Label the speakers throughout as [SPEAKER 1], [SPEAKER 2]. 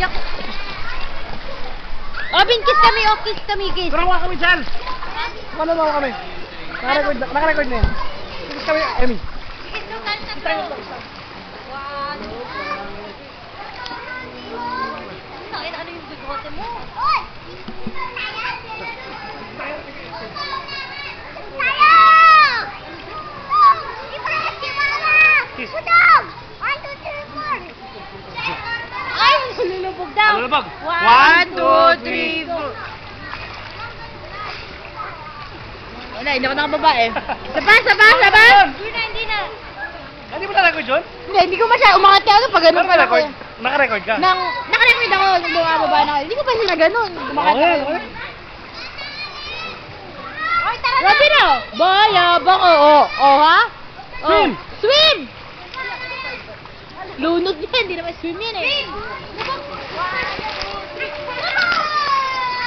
[SPEAKER 1] Yak. Obin, kiss kami, oh, kiss kami, kiss.
[SPEAKER 2] Turawa kami dyan. Ano naman kami? Naka-record na yan. Kiss kami, Emmy.
[SPEAKER 1] Kiss nung tayo sa to. Ano yung bigote mo? Oy!
[SPEAKER 2] Kiss.
[SPEAKER 1] Budog! 1, 2, 3, 4. Ay! Lulubog daw.
[SPEAKER 2] Lulubog.
[SPEAKER 1] 1, 2, 3, 4. Wala, hindi ako nakababa eh. Saba! Hindi na.
[SPEAKER 2] Hindi mo na-record yun?
[SPEAKER 1] Hindi ko masya. Umangat ka ako pag ganun pala ko.
[SPEAKER 2] Naka-record ka?
[SPEAKER 1] Naka-record ako nung bumababa na. Hindi ko pa sila ganun. Umangat ako. Robin o! Bayabang o! O ha?
[SPEAKER 2] Swim!
[SPEAKER 1] Swim! Lunod niya, hindi naman swim yan eh.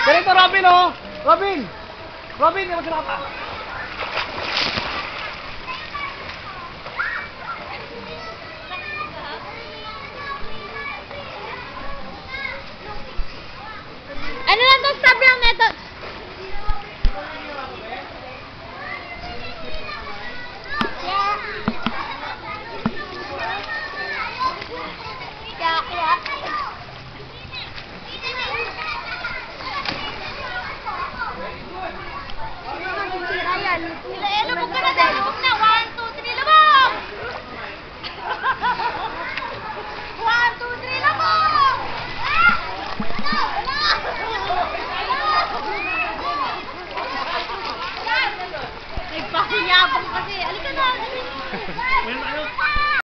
[SPEAKER 2] Ganito, Robin o! Robin! Robin, hindi mo sinakata.
[SPEAKER 1] Ano lang to? Stop lang neto. Lubog ka na tayo, lubog na. 1, 2, 3, lubog! 1, 2, 3, lubog! Nagpasiyabang kasi. Halika na.